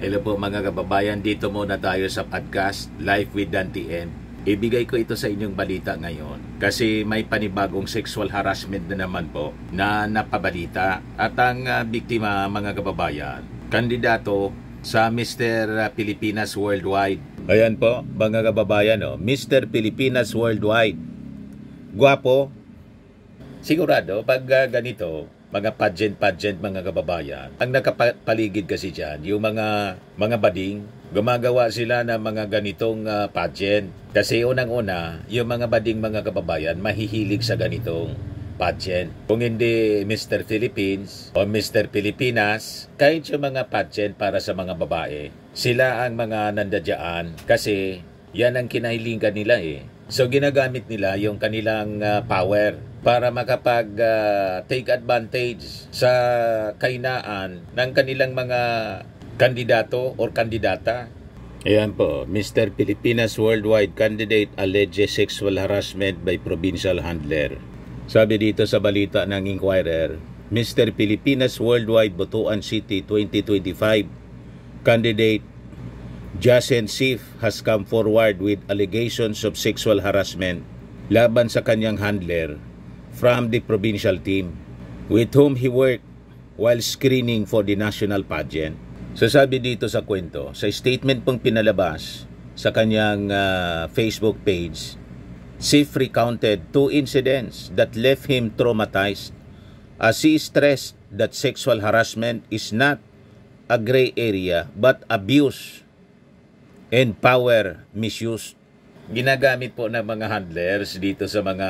Hello po mga kababayan, dito muna tayo sa podcast Life with Dan TM. Ibigay ko ito sa inyong balita ngayon kasi may panibagong sexual harassment na naman po na napabalita at ang biktima mga kababayan, kandidato sa Mr. Pilipinas Worldwide. Ayan po mga kababayan, Mr. Pilipinas Worldwide. Gwapo. Sigurado pag ganito mga pageant mga kababayan, ang nakapaligid kasi dyan, yung mga bading, gumagawa sila ng mga ganitong pageant. Kasi unang-una, yung mga bading mga kababayan, mahihilig sa ganitong pageant. Kung hindi Mr. Philippines o Mr. Pilipinas, kahit yung mga pageant para sa mga babae, sila ang mga nandadyaan kasi yan ang kinahilingan nila eh. So ginagamit nila yung kanilang power para makapag-take advantage sa kahinaan ng kanilang mga kandidato or kandidata. Ayan po, Mr. Pilipinas Worldwide candidate alleges sexual harassment by provincial handler. Sabi dito sa balita ng Inquirer, Mr. Pilipinas Worldwide Butuan City 2025 candidate Jasen Sif has come forward with allegations of sexual harassment laban sa kanyang handler from the provincial team with whom he worked while screening for the national pageant. So sabi dito sa kwento, sa statement pong pinalabas sa kanyang Facebook page, Sif recounted 2 incidents that left him traumatized as he stressed that sexual harassment is not a gray area but abuse and power misuse. Ginagamit po ng mga handlers dito sa mga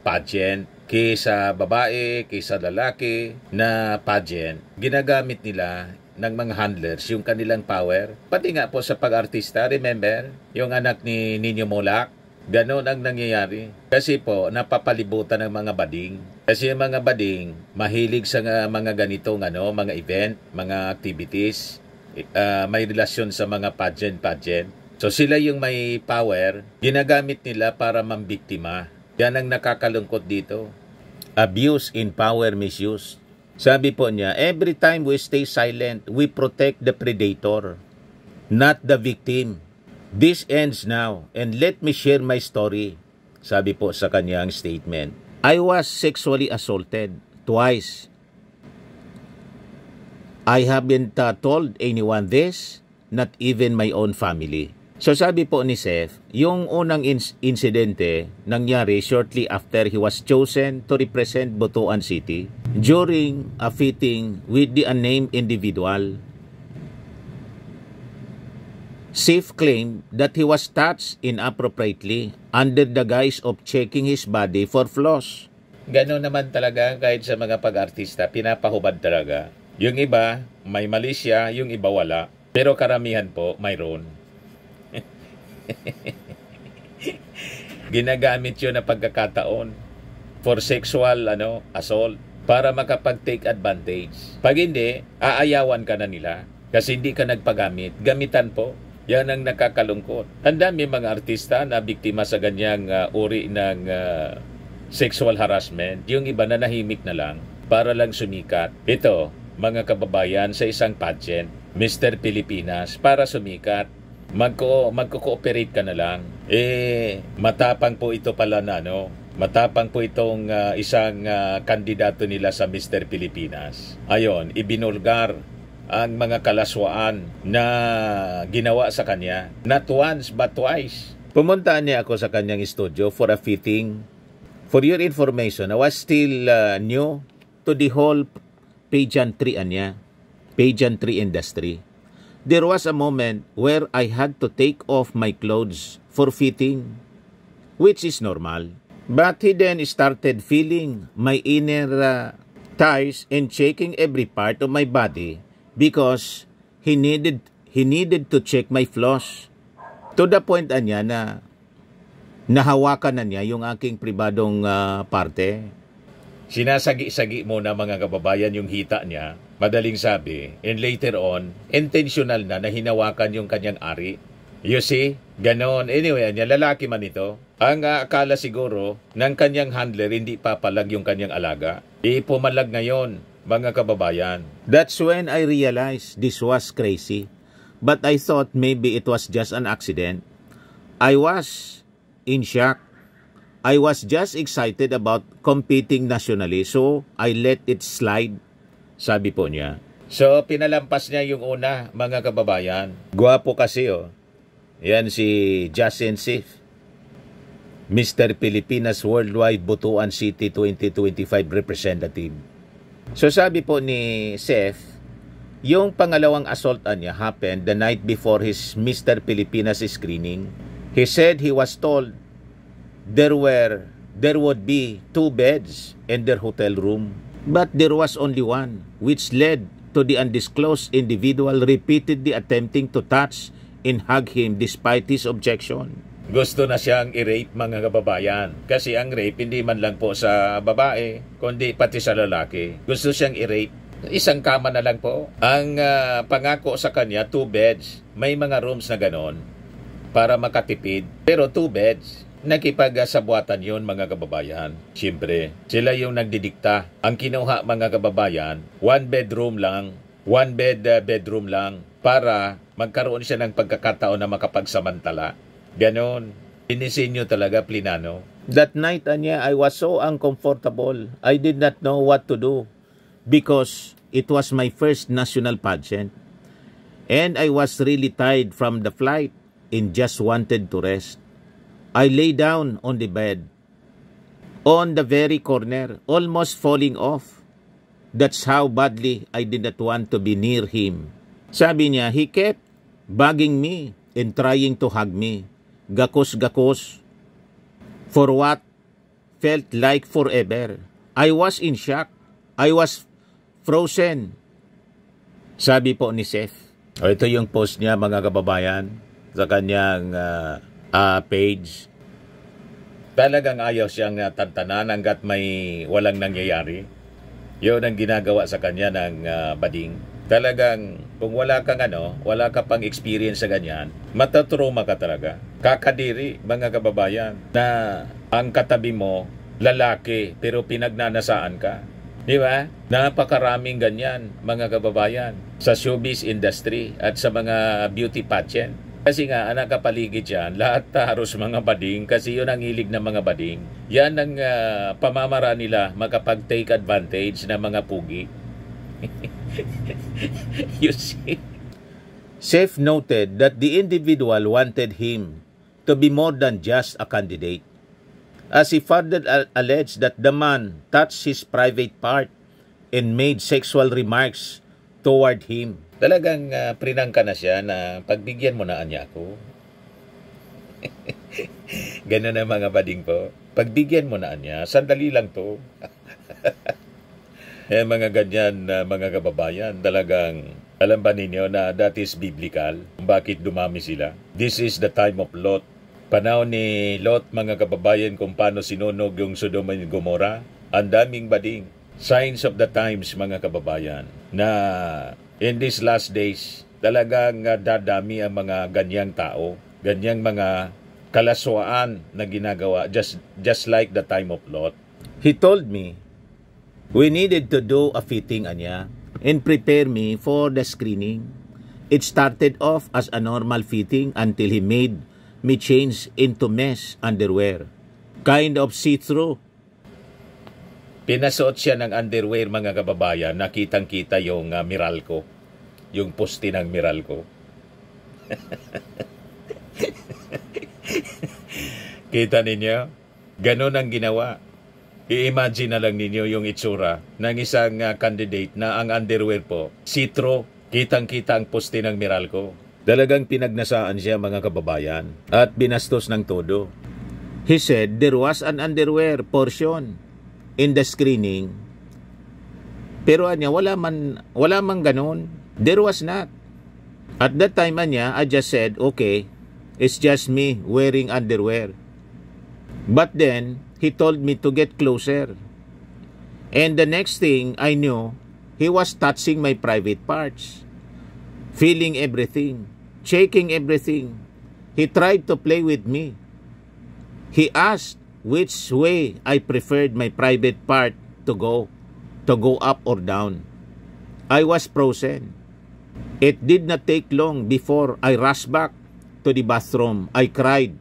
pageant, kaysa babae, kaysa lalaki na pageant, ginagamit nila ng mga handlers yung kanilang power. Pati nga po sa pag-artista, remember, yung anak ni Nino Mollac, ganon ang nangyayari. Kasi po, napapalibutan ng mga bading. Kasi yung mga bading, mahilig sa mga ganitong mga event, mga activities, may relasyon sa mga pageant. So sila yung may power, ginagamit nila para mambiktima. Yan ang nakakalungkot dito. Abuse in power misuse. Sabi po niya, every time we stay silent, we protect the predator, not the victim. This ends now and let me share my story. Sabi po sa kanyang statement. I was sexually assaulted twice. I haven't told anyone this, not even my own family. So sabi po ni Seth, yung unang insidente nangyari shortly after he was chosen to represent Butuan City during a fitting with the unnamed individual. Seth claimed that he was touched inappropriately under the guise of checking his body for flaws. Gano'n naman talaga kahit sa mga pag-artista, pinapahubad talaga. Yung iba, may mali siya, yung iba wala. Pero karamihan po, mayroon. Ginagamit yun na pagkakataon for sexual assault para makapag-take advantage. Pag hindi, aayawan ka na nila kasi hindi ka nagpagamit. Gamitan po. Yan ang nakakalungkot. Ang dami mga artista na biktima sa ganyang uri ng sexual harassment. Yung iba na nahimik na lang para lang sumikat. Ito, mga kababayan, sa isang pageant, Mr. Pilipinas, para sumikat, magko-cooperate ka na lang. Matapang po ito pala na, matapang po itong isang kandidato nila sa Mr. Pilipinas. Ayon, ibinulgar ang mga kalaswaan na ginawa sa kanya. Not once, but twice. Pumunta niya ako sa kanyang studio for a fitting. For your information, I was still new to the whole pageantry industry. There was a moment where I had to take off my clothes for fitting, which is normal. But he then started feeling my inner thighs and checking every part of my body because he needed to check my flaws. To the point niya na nahawakan na niya yung aking pribadong parte. Sinasagi-sagi muna mga kababayan yung hita niya, madaling sabi, and later on, intentional na hinawakan yung kanyang ari. You see? Ganon. Anyway, lalaki man ito. Ang akala siguro ng kanyang handler hindi papalag yung kanyang alaga. Pumalag ngayon, mga kababayan. That's when I realized this was crazy. but I thought maybe it was just an accident. I was in shock. I was just excited about competing nationally, so I let it slide, sabi po niya. So, pinalampas niya yung una, mga kababayan. Gwapo kasi, oh. Yan si Justin Sif, Mr. Pilipinas Worldwide Butuan City 2025 Representative. So, sabi po ni Sef, yung pangalawang assault niya happened the night before his Mr. Pilipinas screening. He said he was told there would be 2 beds in their hotel room, but there was only one, which led to the undisclosed individual repeatedly attempting to touch and hug him despite his objection. Gusto na siyang i-rape, mga kababayan. Kasi ang rape hindi man lang po sa babae, kundi pati sa lalaki. Gusto siyang i-rape. Isang kama na lang po. Ang pangako sa kanya, 2 beds. May mga rooms na ganon para makatipid. Pero 2 beds. Nakipag-sabuatan yun, mga kababayan. Siyempre, sila yung nagdidikta. Ang kinuha, mga kababayan, 1 bedroom lang, 1 bedroom lang para magkaroon siya ng pagkakataon na makapagsamantala. Ganon. Inisinyo talaga, plinano. That night, Anya, I was so uncomfortable. I did not know what to do because it was my first national pageant. And I was really tired from the flight and just wanted to rest. I lay down on the bed, on the very corner, almost falling off. That's how badly I did not want to be near him. Sabi niya, he kept bugging me and trying to hug me. Gakos-gakos. For what felt like forever. I was in shock. I was frozen. Sabi po ni Seth. Ito yung post niya, mga kababayan, sa kanyang page. Talagang ayaw siyang tantanan hanggat may walang nangyayari. Yun ang ginagawa sa kanya ng bading. Talagang kung wala kang wala ka pang experience sa ganyan, matatrauma ka talaga. Kakadiri, mga kababayan, na ang katabi mo lalaki pero pinagnanasaan ka. Di ba? Napakaraming ganyan, mga kababayan, sa showbiz industry at sa mga beauty pageant. Kasi nga, ang nakapaligid yan, lahat haros mga bading, kasi yun ang hilig ng mga bading. Yan ang pamamara nila makapag-take advantage ng mga pugi. You see? Seth noted that the individual wanted him to be more than just a candidate, as he further alleged that the man touched his private part and made sexual remarks toward him. Talagang prinangka na siya na pagbigyan mo na niya ako. Ganun na, mga bading po. Pagbigyan mo na niya, sandali lang to. Mga ganyan, mga kababayan, talagang alam ba ninyo na that is biblical? Bakit dumami sila? This is the time of Lot. Panahon ni Lot, mga kababayan, kung paano sinunog yung Sodom and Gomorrah. Ang daming bading. Signs of the times, mga kababayan, na in these last days, talagang dadami ang mga ganyang tao, ganyang mga kalaswaan na ginagawa, just like the time of Lot. He told me, we needed to do a fitting, Anya, and prepare me for the screening. It started off as a normal fitting until he made me change into mesh underwear. Kind of see-through. Pinasuot siya ng underwear, mga kababayan, nakitang-kita yung Meralco. Yung poste ng Meralco. Kita ninyo? Ganon ang ginawa. I-imagine na lang ninyo yung itsura ng isang candidate na ang underwear po, see-through, kitang-kita ang poste ng Meralco. Talagang pinagnasaan siya, mga kababayan, at binastos ng todo. He said there was an underwear portion in the screening. Pero wala man ganun. There was not. At that time, I just said, okay, it's just me wearing underwear. But then, he told me to get closer. And the next thing I knew, he was touching my private parts, feeling everything, checking everything. He tried to play with me. He asked which way I preferred my private part to go up or down. I was frozen. It did not take long before I rushed back to the bathroom. I cried,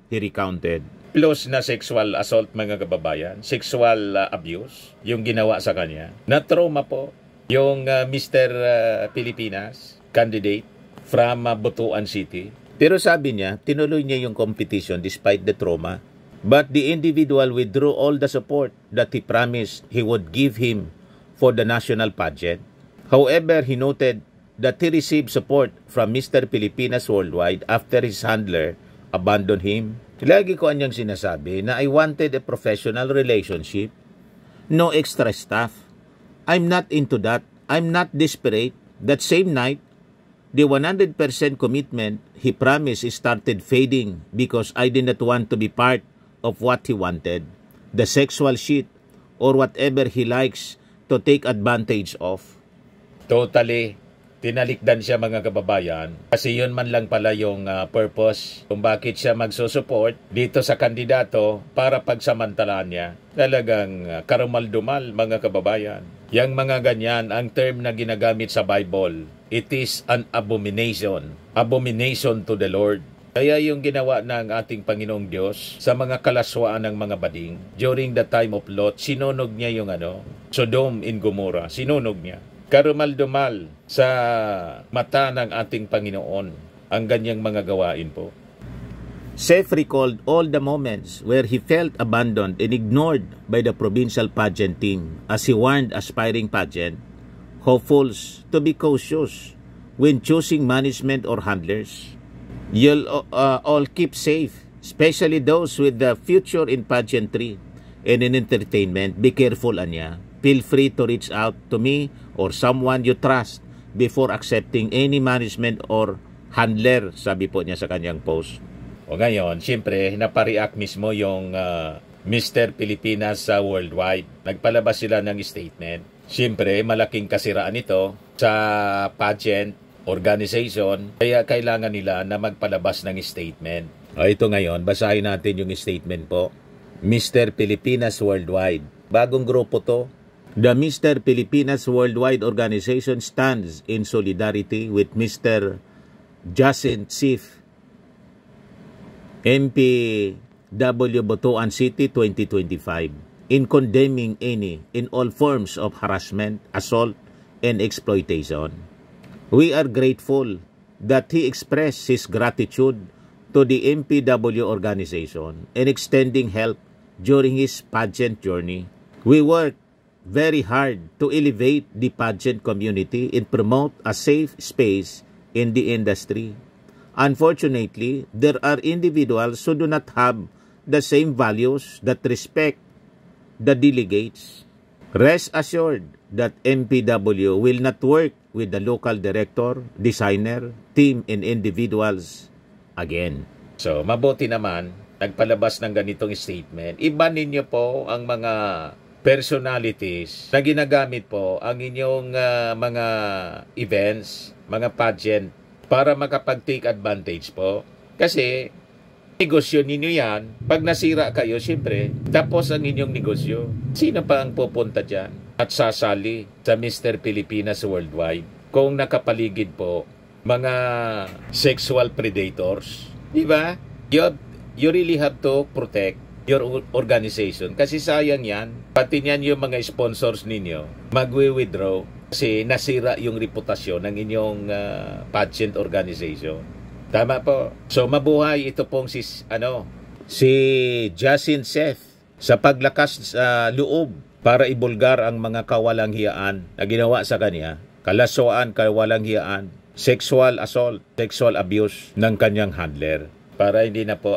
he recounted. Plus na sexual assault, mga kababayan, sexual abuse, yung ginawa sa kanya. Na-trauma po yung Mr. Pilipinas candidate from Butuan City. Pero sabi niya, tinuloy niya yung competition despite the trauma. But the individual withdrew all the support that he promised he would give him for the national pageant. However, he noted that he received support from Mr. Pilipinas Worldwide after his handler abandoned him. Lagi ko anyang sinasabi na I wanted a professional relationship, no extra stuff. I'm not into that. I'm not desperate. That same night, the 100% commitment he promised started fading because I did not want to be part of what he wanted, the sexual shit or whatever he likes to take advantage of. Totally. Tinalikdan siya, mga kababayan, kasi yun man lang pala yung purpose kung bakit siya magsusupport dito sa kandidato para pagsamantalaan niya. Talagang karumal-dumal, mga kababayan. Yang mga ganyan, ang term na ginagamit sa Bible, it is an abomination. Abomination to the Lord. Kaya yung ginawa ng ating Panginoong Diyos sa mga kalaswaan ng mga bading, during the time of Lot, sinunog niya yung Sodom and Gomorrah. Sinunog niya. Karumal-dumal sa mata ng ating Panginoon ang ganyang mga gawain po. Seth recalled all the moments where he felt abandoned and ignored by the provincial pageant team as he warned aspiring pageant hopefuls to be cautious when choosing management or handlers. You'll all keep safe, especially those with the future in pageantry and in entertainment. Be careful, anya. Feel free to reach out to me or someone you trust before accepting any management or handler, sabi po niya sa kanyang post. O ngayon, siyempre, napareact mismo yung Mr. Pilipinas Worldwide. Nagpalabas sila ng statement. Siyempre, malaking kasiraan ito sa pageant organization, kaya kailangan nila na magpalabas ng statement. O ito ngayon, basahin natin yung statement po. Mr. Pilipinas Worldwide. Bagong grupo to. The Mr. Pilipinas Worldwide organization stands in solidarity with Mr. Jacinth Sif, MPW Butuan City 2025, in condemning any in all forms of harassment, assault, and exploitation. We are grateful that he expressed his gratitude to the MPW organization and extending help during his pageant journey. We work very hard to elevate the pageant community and promote a safe space in the industry. Unfortunately, there are individuals who do not have the same values that respect the delegates. Rest assured that MPW will not work with the local director, designer, team, and individuals again. So, mabuti naman, nagpalabas ng ganitong statement. Iba ninyo po ang mga personalities na ginagamit po ang inyong mga events, mga pageant, para makapag-take advantage po. Kasi, negosyo ninyo yan. Pag nasira kayo, siyempre, tapos ang inyong negosyo. Sino pa ang pupunta dyan at sasali sa Mr. Pilipinas Worldwide kung nakapaligid po mga sexual predators? Diba? You really have to protect your organization. Kasi sayang yan. Pati yan yung mga sponsors ninyo magwi-withdraw kasi nasira yung reputasyon ng inyong pageant organization. Tama po. So mabuhay ito pong si Jacinth Seth sa paglakas sa loob para ibulgar ang mga kawalanghiyaan na ginawa sa kanya, kalaswaan, kawalanghiyaan, sexual assault, sexual abuse ng kanyang handler. Para hindi na po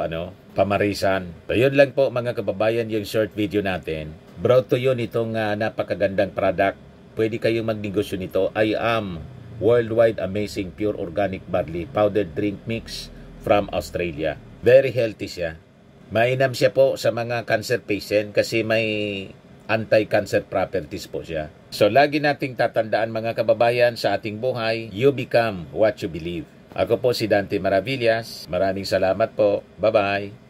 pamarisan. So yun lang po mga kababayan yung short video natin. Brought to you nitong napakagandang product. Pwede kayong magnegosyo nito. I am Worldwide Amazing Pure Organic Barley Powdered Drink Mix from Australia. Very healthy siya. Mainam siya po sa mga cancer patient kasi may anti-cancer properties po siya. So lagi nating tatandaan mga kababayan sa ating buhay, you become what you believe. Ako po si Dante Maravillas. Maraming salamat po. Bye-bye.